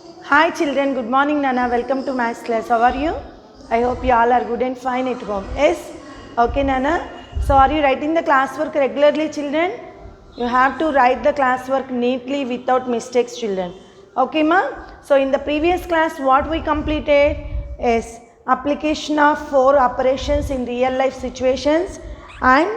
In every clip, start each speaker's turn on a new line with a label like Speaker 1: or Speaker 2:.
Speaker 1: Hi children, good morning Nana, welcome to maths class. How are you? I hope you all are good and fine at home. Yes? Okay Nana. So are you writing the classwork regularly children? You have to write the classwork neatly without mistakes children. Okay ma? So in the previous class what we completed is application of 4 operations in real life situations and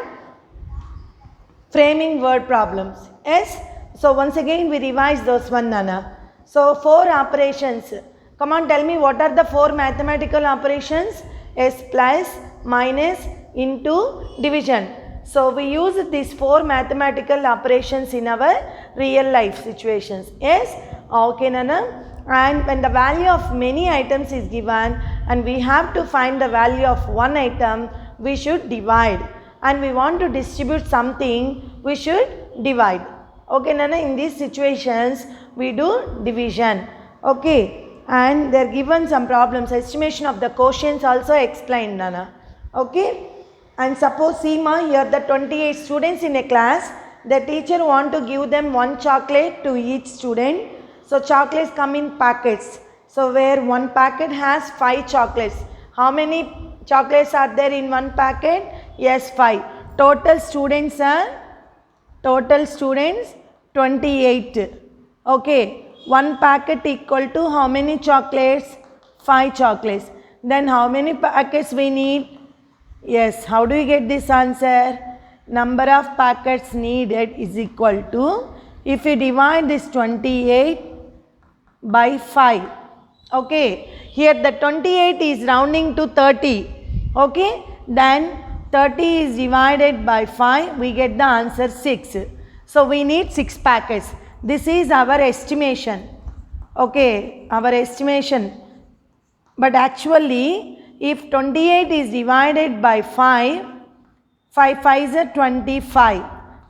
Speaker 1: framing word problems. Yes? So once again we revise those one Nana. So 4 operations. Come on, tell me what are the 4 mathematical operations? S plus, minus, into, division. So we use these 4 mathematical operations in our real life situations. Yes? Okay Nana. And when the value of many items is given and we have to find the value of one item, we should divide. And we want to distribute something, we should divide. Okay Nana, in these situations we do division. Okay, and they are given some problems. Estimation of the quotients also explained Nana. Okay, and suppose see ma, here the 28 students in a class, the teacher want to give them one chocolate to each student. So chocolates come in packets. So where one packet has 5 chocolates. How many chocolates are there in one packet? Yes, 5. Total students 28. Okay, one packet equal to how many chocolates? 5 chocolates. Then how many packets we need? Yes, how do you get this answer? Number of packets needed is equal to, if you divide this 28 by 5. Okay, here the 28 is rounding to 30. Okay, then 30 is divided by 5, we get the answer 6. So we need 6 packets. This is our estimation. Okay, our estimation. But actually, if 28 is divided by 5, 5 5s are 25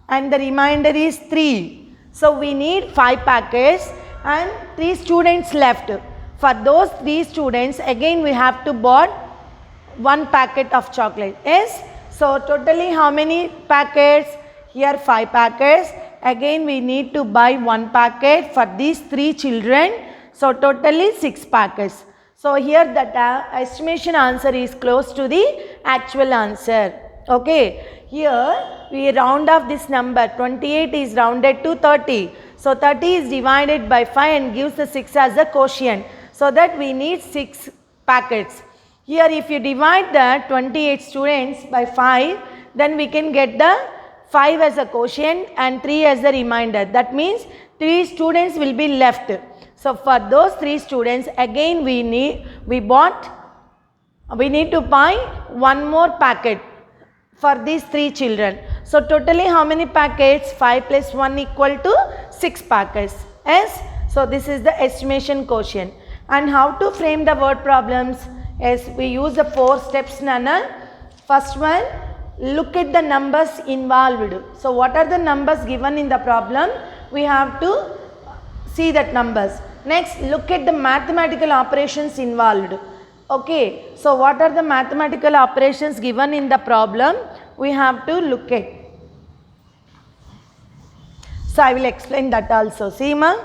Speaker 1: and the remainder is 3. So we need 5 packets and 3 students left. For those 3 students, again we have to buy 1 packet of chocolate. Yes? So totally how many packets? Here 5 packets. Again we need to buy 1 packet for these 3 children. So totally 6 packets. So here the estimation answer is close to the actual answer. Okay. Here we round off this number. 28 is rounded to 30. So 30 is divided by 5 and gives the 6 as a quotient. So that we need 6 packets. Here if you divide the 28 students by 5, then we can get the 5 as a quotient and 3 as the remainder. That means 3 students will be left. So for those 3 students, again we need to buy 1 more packet for these 3 children. So totally how many packets? 5 plus 1 equal to 6 packets. Yes? So this is the estimation quotient. And how to frame the word problems? Yes, we use the 4 steps Nana. First one, look at the numbers involved. So what are the numbers given in the problem? We have to see that numbers. Next, look at the mathematical operations involved. Okay, so what are the mathematical operations given in the problem? We have to look at. So I will explain that also. See ma,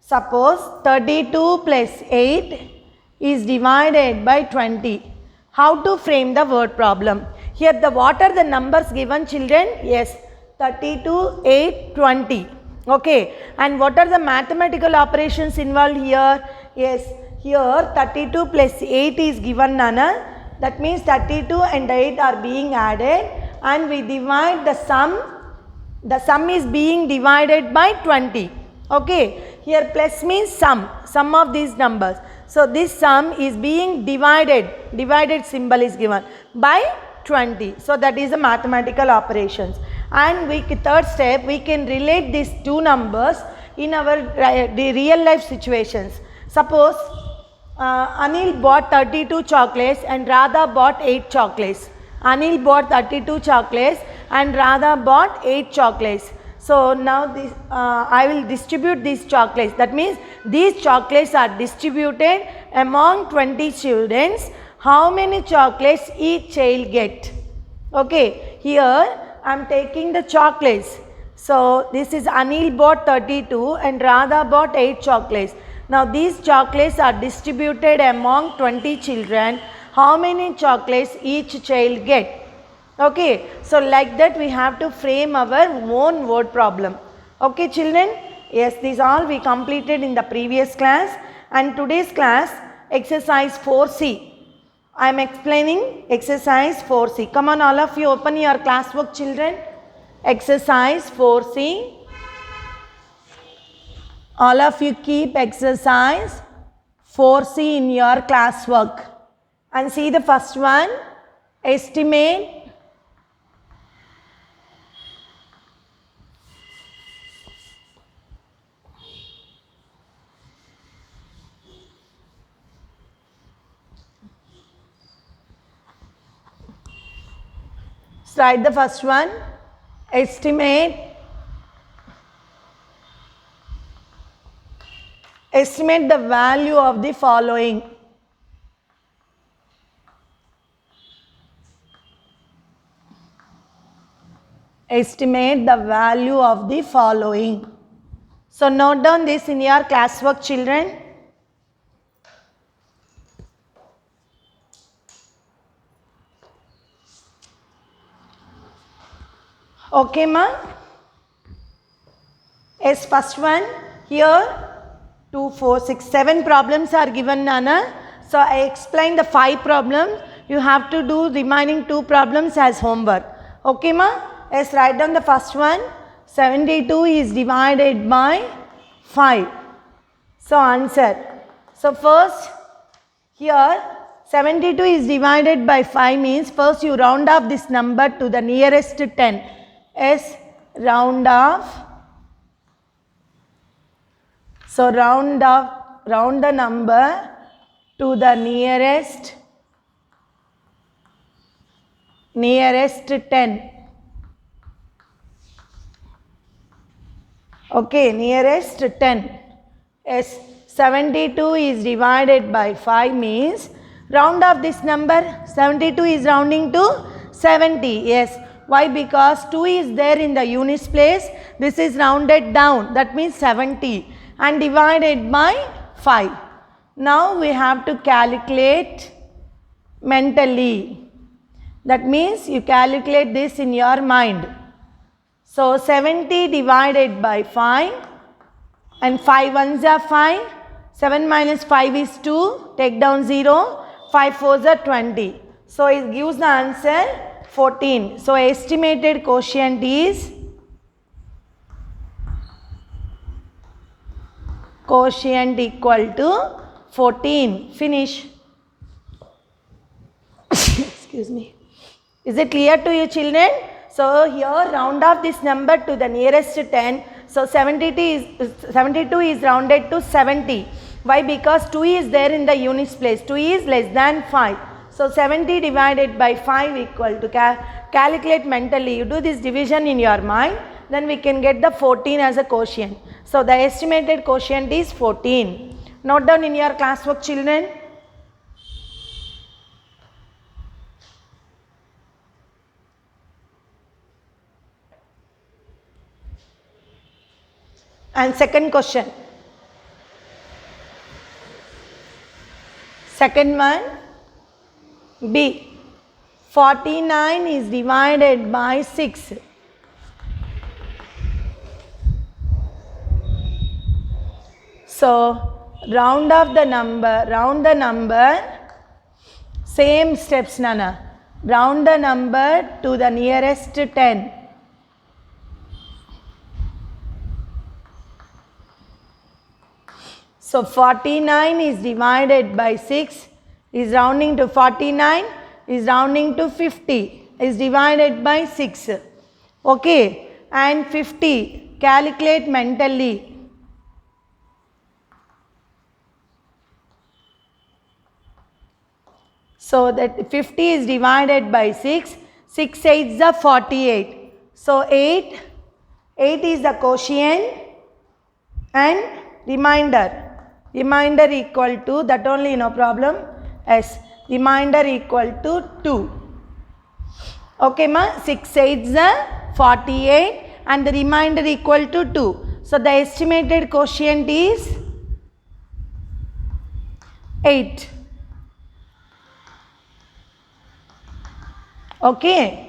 Speaker 1: suppose 32 plus 8 is divided by 20. How to frame the word problem? Here what are the numbers given children? Yes, 32, 8, 20. Okay, and what are the mathematical operations involved here? Yes, here 32 plus 8 is given Nana. That means 32 and 8 are being added and we divide the sum. The sum is being divided by 20. Okay, here plus means sum of these numbers. So this sum is being divided symbol is given by 20. So that is the mathematical operations. And third step, we can relate these 2 numbers in our real life situations. Suppose Anil bought 32 chocolates and Radha bought 8 chocolates. Anil bought 32 chocolates and Radha bought 8 chocolates. So now this, I will distribute these chocolates. That means these chocolates are distributed among 20 students. How many chocolates each child get? Okay, here I am taking the chocolates. So this is Anil bought 32 and Radha bought 8 chocolates. Now these chocolates are distributed among 20 children. How many chocolates each child get? Okay, so like that we have to frame our own word problem. Okay children, yes, these all we completed in the previous class, and today's class exercise 4C. I am explaining exercise 4C. Come on all of you, open your classwork children. Exercise 4C. All of you keep exercise 4C in your classwork. And see the first one, estimate write the first one, estimate the value of the following. Estimate the value of the following. So note down this in your classwork children. Okay ma? Yes, first one here 2, 4, 6, 7 problems are given Nana. So I explained the 5 problems. You have to do remaining 2 problems as homework. Okay ma? Yes, write down the first one. 72 is divided by 5. So answer. So first here 72 is divided by 5 means first you round off this number to the nearest 10. Yes, round off. So round the number to the nearest 10. Okay, nearest 10. Yes, 72 is divided by 5 means round off this number. 72 is rounding to 70. Yes. Why? Because 2 is there in the units place. This is rounded down. That means 70 and divided by 5. Now we have to calculate mentally. That means you calculate this in your mind. So 70 divided by 5 and 5 ones are 5. 7 minus 5 is 2. Take down 0. 5 fours are 20. So it gives the answer 14. So estimated quotient is quotient equal to 14. Finish. Excuse me. Is it clear to you children? So here round off this number to the nearest 10. So 72 is rounded to 70. Why? Because 2 is there in the units place. 2 is less than 5. So 70 divided by 5 equal to calculate mentally. You do this division in your mind, then we can get the 14 as a quotient. So the estimated quotient is 14. Note down in your classwork children. And second question. Second one, B. 49 is divided by 6. So round off the number, same steps Nana. Round the number to the nearest 10. So 49 is divided by 6 is rounding to 49 is rounding to 50 is divided by 6. Okay, and 50 calculate mentally. So that 50 is divided by 6, 6 8s are 48. So 8 is the quotient and remainder equal to, that only no problem, yes, remainder equal to 2. Okay ma, 6 8s are 48 and the remainder equal to 2. So the estimated quotient is 8. Okay.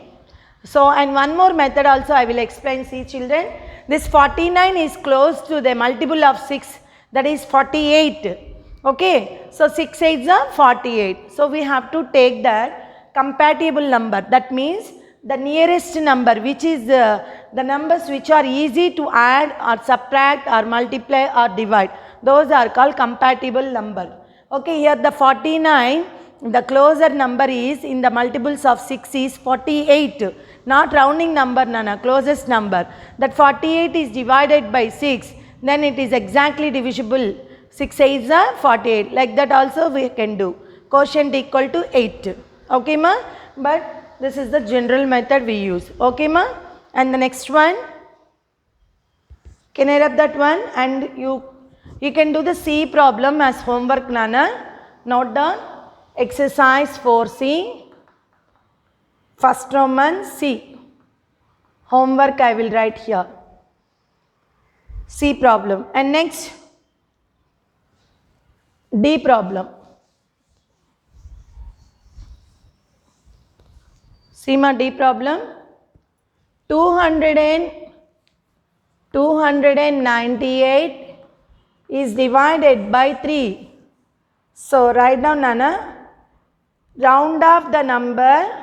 Speaker 1: So, and one more method also I will explain. See children, this 49 is close to the multiple of 6, that is 48. Okay. So, 6 8s are 48. So, we have to take that compatible number. That means the nearest number, which is the numbers which are easy to add or subtract or multiply or divide. Those are called compatible number. Okay. Here the 49, the closer number is in the multiples of 6 is 48. Not rounding number, Nana, closest number. That 48 is divided by 6, then it is exactly divisible. 6 8s are 48. Like that also we can do. Quotient equal to 8. Okay, ma? But this is the general method we use. Okay, ma? And the next one. Can I rub that one? And you can do the C problem as homework, Nana. Note down. Exercise 4C. First Roman C. Homework I will write here. C problem. And next D problem. See my D problem. 298 is divided by 3. So write down, Nana. Round off the number.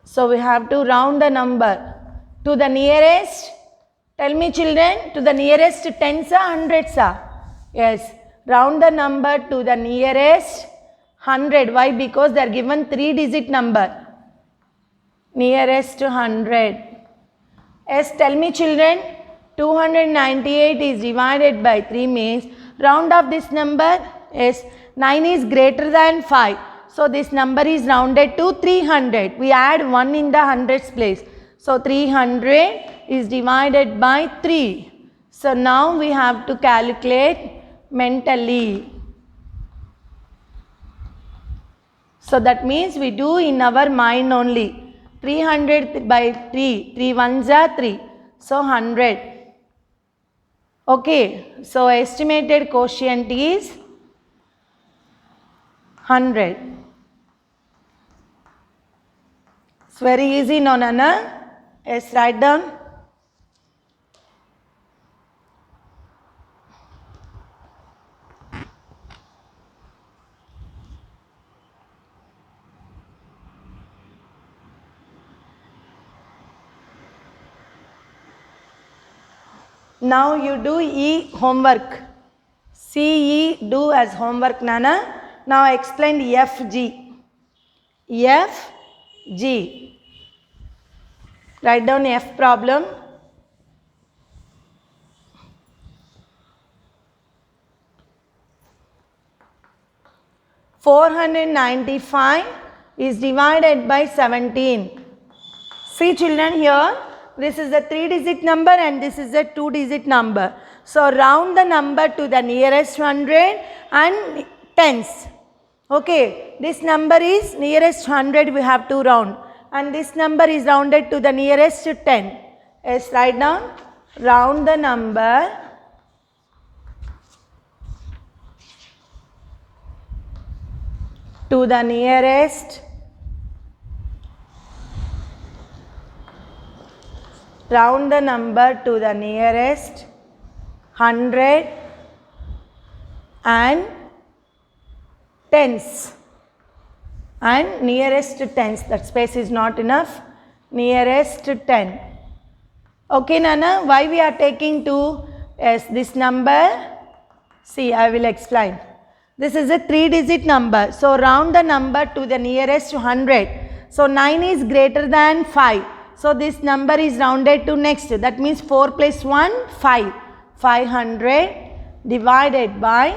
Speaker 1: So we have to round the number to the nearest. Tell me children, to the nearest tens or hundreds are? Yes. Round the number to the nearest 100. Why? Because they are given 3-digit number. Nearest 100. Yes. Tell me children, 298 is divided by 3 means round off this number. Yes. 9 is greater than 5. So, this number is rounded to 300. We add 1 in the hundreds place. So, 300 is divided by 3. So, now we have to calculate mentally. So, that means we do in our mind only. 300 by 3. 3 ones are 3. So, 100. Okay. So, estimated quotient is 100. It's very easy, no, Nana? Yes, write down. Now you do E homework. CE do as homework, Nana. Now I explained FG. FG. Write down F problem. $495 is divided by 17. See children here, this is a 3-digit number and this is a 2-digit number. So round the number to the nearest 100 and tens. Okay, this number is nearest 100 we have to round. And this number is rounded to the nearest 10. Yes, write down. Round the number to the nearest. Round the number to the nearest 100 and tens. And nearest tens, that space is not enough, nearest 10. Okay, Nana, why we are taking 2? Yes, this number, see, I will explain. This is a 3-digit number, so round the number to the nearest 100. So 9 is greater than 5, so this number is rounded to next, that means 4 plus 1, 5. 500 divided by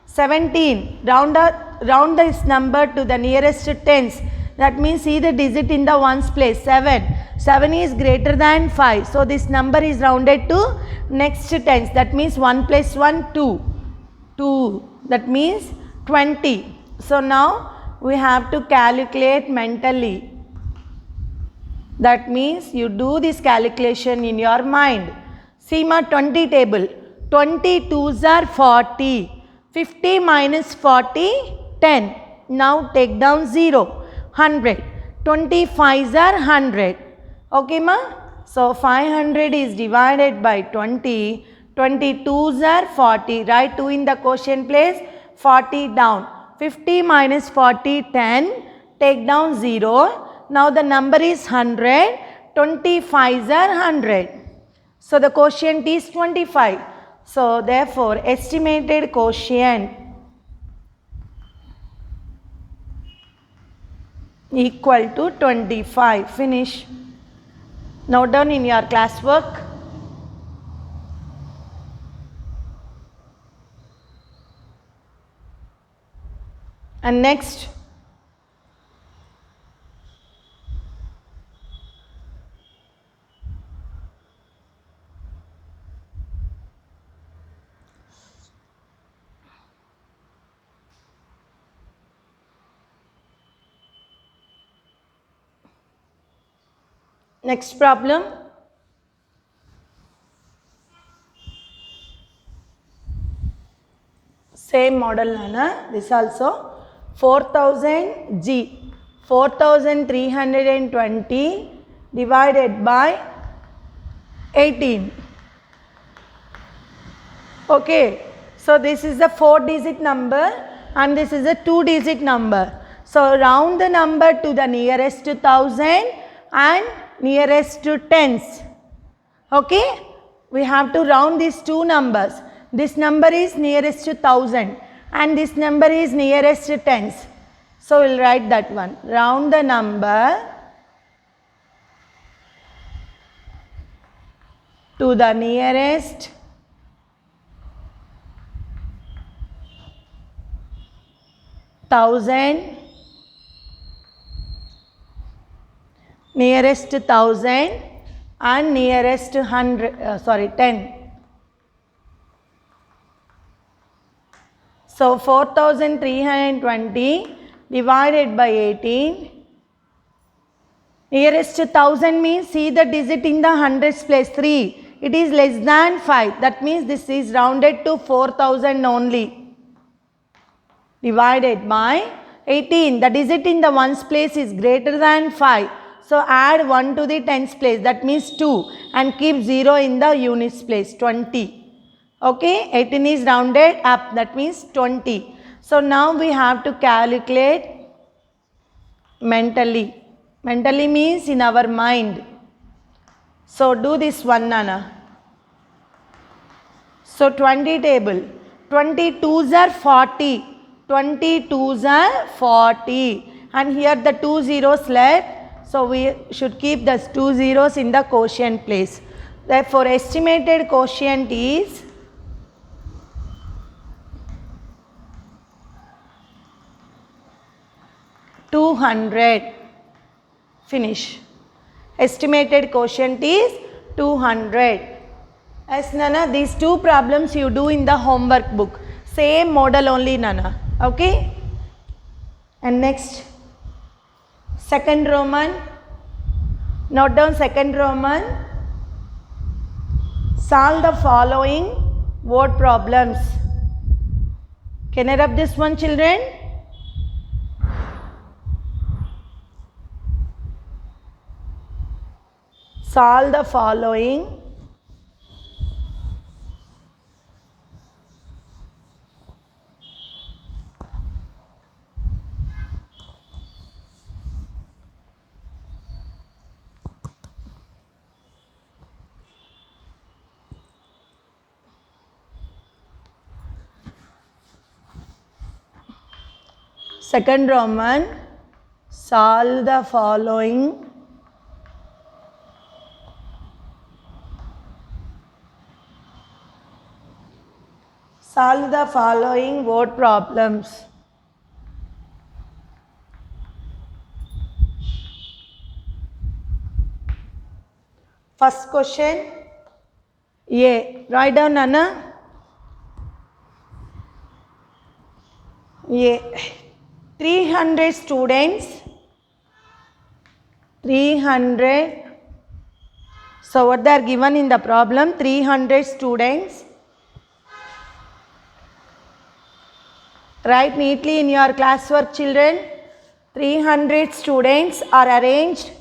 Speaker 1: 17. Round this number to the nearest tens. That means see the digit in the ones place. 7. 7 is greater than 5. So this number is rounded to next tens. That means 1 plus 1, 2. 2. That means 20. So now we have to calculate mentally. That means you do this calculation in your mind. See my 20 table. 20 2s are 40. 50 minus 40, 10. Now take down 0, 100. 25s are 100. Okay, ma? So 500 is divided by 20. 22s are 40. Write 2 in the quotient place, 40 down. 50 minus 40, 10. Take down 0. Now the number is 100. 25s are 100. So the quotient is 25. So therefore estimated quotient equal to 25. Finish. Note down in your classwork. And next, next problem. Same model, Nana. This also 4000 G. 4320 divided by 18. Okay. So this is a 4-digit number and this is a 2-digit number. So round the number to the nearest to 1000 and nearest to tens. Okay. We have to round these two numbers. This number is nearest to 1000 and this number is nearest to tens. So we'll write that one. Round the number to the nearest thousand, nearest to 1000 and nearest to 10. So 4320 divided by 18. Nearest to 1000 means, see the digit in the hundreds place, 3. It is less than 5. That means this is rounded to 4000 only. Divided by 18. The digit in the ones place is greater than 5. So add 1 to the tens place. That means 2. And keep 0 in the units place. 20. Okay. 18 is rounded up. That means 20. So now we have to calculate mentally. Mentally means in our mind. So do this one, Nana. So 20 table. 22s are 40. 22s are 40. And here the 2 zeros left. So we should keep the 2 zeros in the quotient place. Therefore estimated quotient is 200. Finish. Estimated quotient is 200. As Nana, these two problems you do in the homework book. Same model only, Nana. Okay. And next, second Roman. Note down second Roman. Solve the following word problems. Can I rub this one, children? Solve the following second Roman. Solve the following word problems. First question A. Write down, Nana. A. 300 students. 300. So what they are given in the problem? 300 students Write neatly in your classwork, children. 300 students are arranged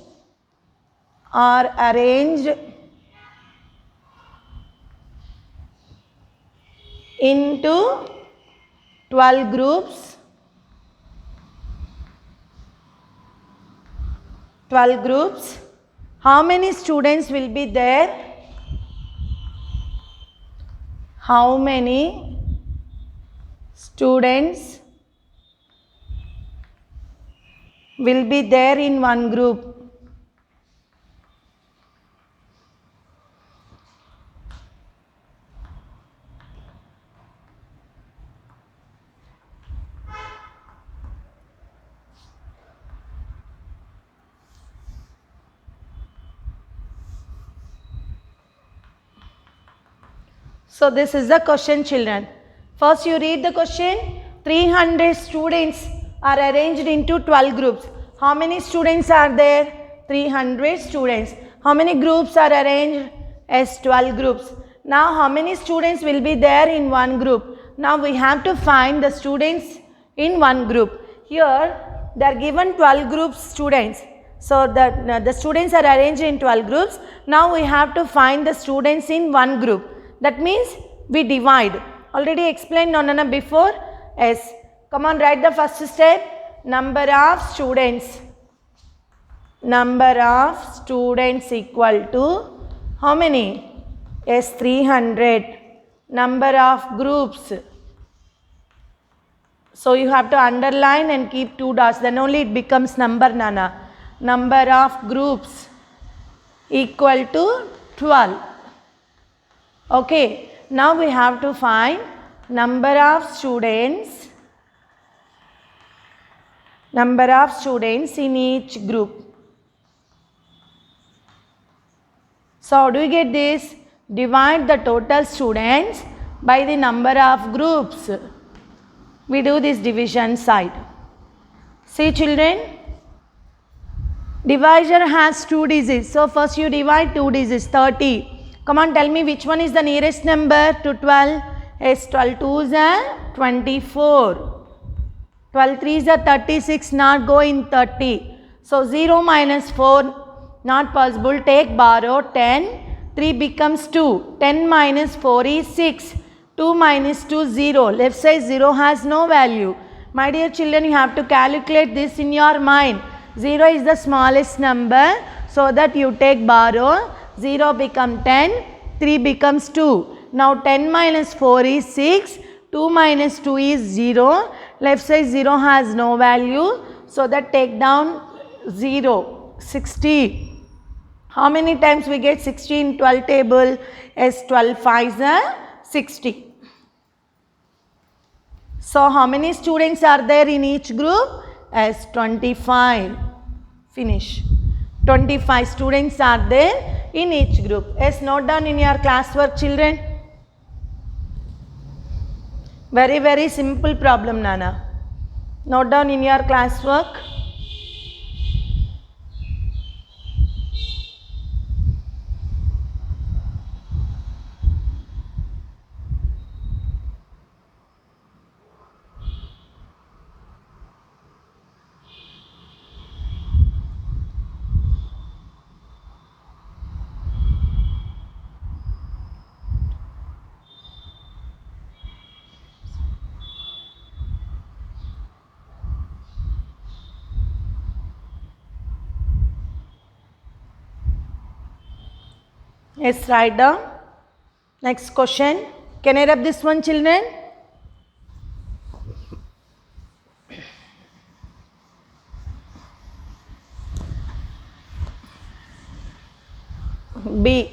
Speaker 1: into 12 groups. 12 groups. How many students will be there? How many students will be there in one group? So this is the question, children. First you read the question. 300 students are arranged into 12 groups. How many students are there? 300 students. How many groups are arranged? As 12 groups. Now how many students will be there in one group? Now we have to find the students in one group. Here they are given 12 groups students. So the students are arranged in 12 groups. Now we have to find the students in one group. That means we divide. Already explained Nonana before. Yes. Come on, write the first step. Number of students. Number of students equal to how many? Yes, 300. Number of groups. So you have to underline and keep 2 dots. Then only it becomes number, Nana. Number of groups equal to 12. Okay. Now we have to find number of students in each group. So how do we get this? Divide the total students by the number of groups. We do this division side. See, children, divisor has 2 digits. So first you divide 2 digits, 30. Come on, tell me which one is the nearest number to 12? Yes, 12 2s are 24. 12 3s are 36, not go in 30. So 0 minus 4, not possible. Take borrow 10. 3 becomes 2. 10 minus 4 is 6. 2 minus 2 0. Left side 0 has no value. My dear children, you have to calculate this in your mind. 0 is the smallest number, so that you take borrow. 0 become 10, 3 becomes 2. Now 10 minus 4 is 6, 2 minus 2 is 0, left side 0 has no value, so that take down 0, 60. How many times we get 60 in 12 table? Yes, 12 5s are 60. So how many students are there in each group? Yes, 25. Finish. 25 students are there in each group. Yes, note down in your classwork, children. Very, very simple problem, Nana. Note down in your classwork. Yes, write down. Next question. Can I rub this one, children? B.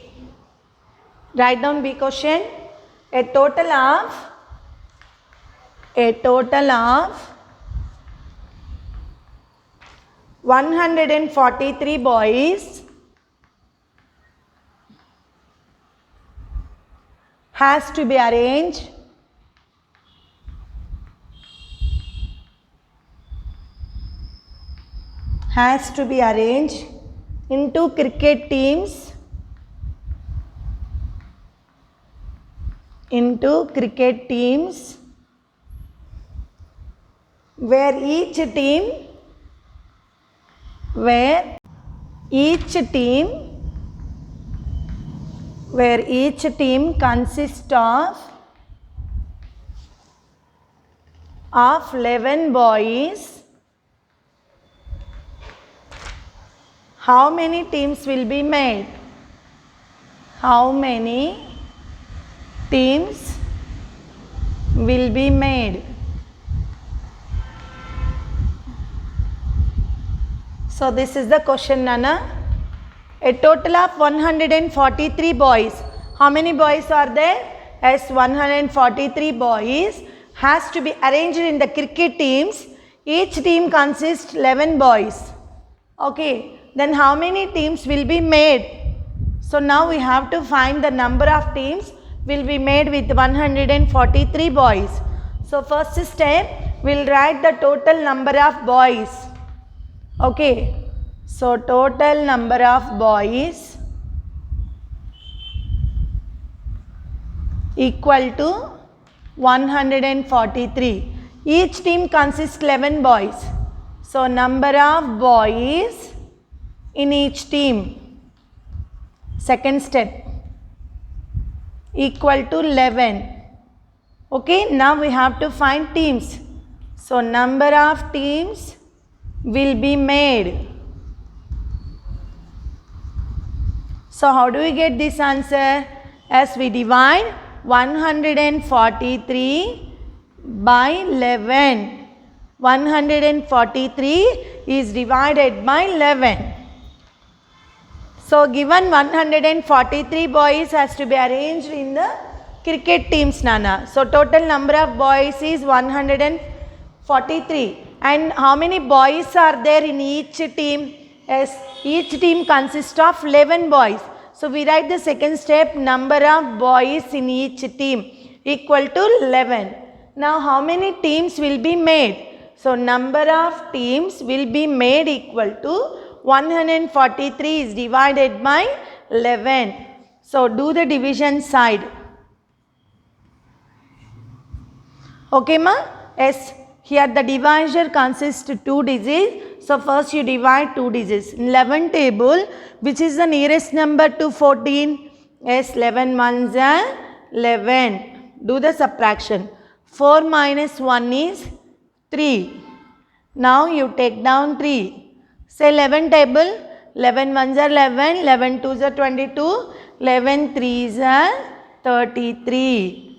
Speaker 1: Write down B question. A total of 143 boys has to be arranged into cricket teams where each team consists of 11 boys. How many teams will be made? How many teams will be made? So this is the question, Nana. A total of 143 boys. How many boys are there? As 143 boys has to be arranged in the cricket teams. Each team consists 11 boys. Okay. Then how many teams will be made? So now we have to find the number of teams will be made with 143 boys. So first step, we'll write the total number of boys. Okay. So total number of boys equal to 143. Each team consists 11 boys. So number of boys in each team. Second step, equal to 11. Okay, now we have to find teams. So number of teams will be made. So how do we get this answer? As we divide 143 by 11. 143 is divided by 11. So given 143 boys has to be arranged in the cricket teams, Nana. So total number of boys is 143. And how many boys are there in each team? Yes, each team consists of 11 boys. So we write the second step, number of boys in each team equal to 11. Now how many teams will be made? So number of teams will be made equal to 143 is divided by 11. So do the division side. Okay, ma? Yes. Here the divisor consists 2 digits. So first you divide 2 digits. In 11 table, which is the nearest number to 14? Yes, 11 ones are 11. Do the subtraction. 4 minus 1 is 3. Now you take down 3. Say 11 table, 11 ones are 11, 11 twos are 22, 11 threes are 33.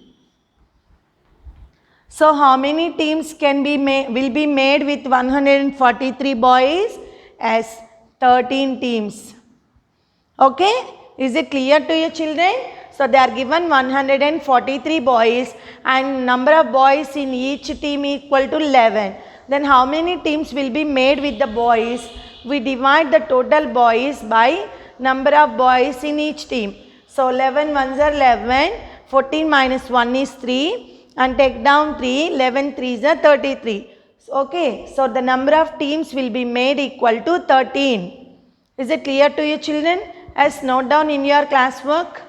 Speaker 1: So how many teams will be made with 143 boys? As 13 teams. Okay? Is it clear to you, children? So they are given 143 boys and number of boys in each team equal to 11. Then how many teams will be made with the boys? We divide the total boys by number of boys in each team. So 11 ones are 11, 14 minus 1 is 3 and take down 3, 11 threes are 33. Okay, so the number of teams will be made equal to 13. Is it clear to you, children? As note down in your classwork.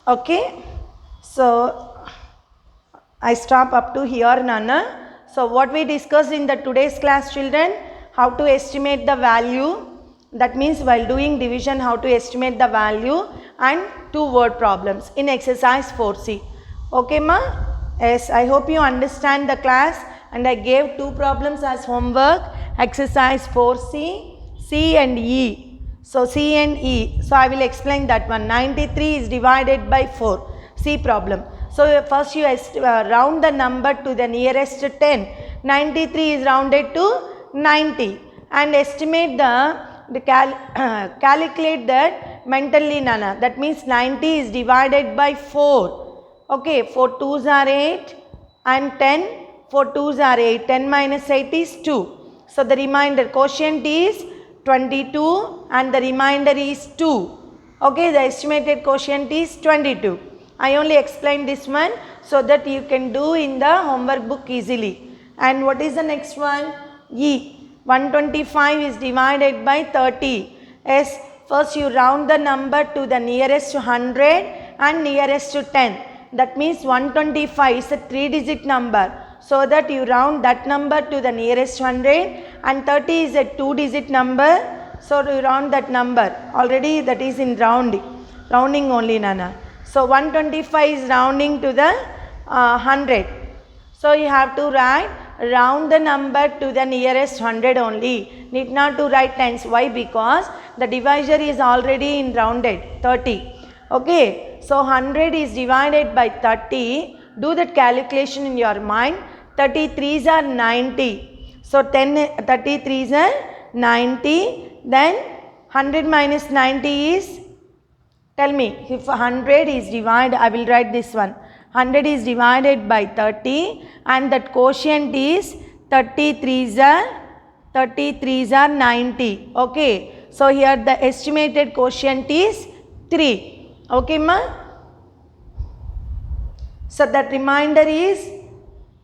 Speaker 1: Okay, so I stop up to here, Nana. So what we discussed in the today's class, children, how to estimate the value. That means while doing division, how to estimate the value and 2 word problems in exercise 4C. Okay, ma? Yes, I hope you understand the class and I gave 2 problems as homework. Exercise 4C, C and E. So C and E. So I will explain that one. 93 is divided by 4. C problem. So first you round the number to the nearest 10. 93 is rounded to 90 and estimate calculate that mentally, Nana. That means 90 is divided by 4. Okay, 4 2s are 8 and 10. 4 2s are 8. 10 minus 8 is 2. So the remainder quotient is 22 and the remainder is 2. Okay, the estimated quotient is 22. I only explained this one so that you can do in the homework book easily. And what is the next one? E. 125 is divided by 30. Yes, First you round the number to the nearest to 100 and nearest to 10. That means 125 is a 3-digit number. So that you round that number to the nearest 100, and 30 is a 2-digit number. So you round that number. Already that is in rounding only, Nana. So 125 is rounding to the 100. So you have to write round the number to the nearest 100 only. Need not to write tens. Why? Because the divisor is already in rounded 30. Okay. So 100 is divided by 30. Do that calculation in your mind. 33s are 90. So 33s are 90. Then 100 minus 90 is, tell me, if 100 is divided, I will write this one. 100 is divided by 30 and that quotient is 33s are 90. Okay. So here the estimated quotient is 3. Okay, ma? So that remainder is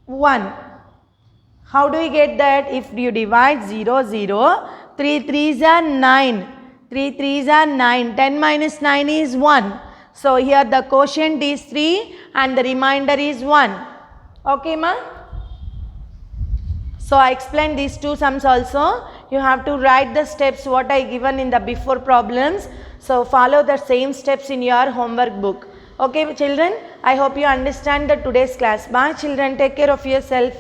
Speaker 1: 1. How do we get that? If you divide 0, 0, 3 3s are 9. 3 3s are 9. 10 minus 9 is 1. So here the quotient is 3 and the remainder is 1. Okay, ma? So I explained these two sums also. You have to write the steps what I given in the before problems. So follow the same steps in your homework book. Okay, children, I hope you understand the today's class. Bye, children. Take care of yourself.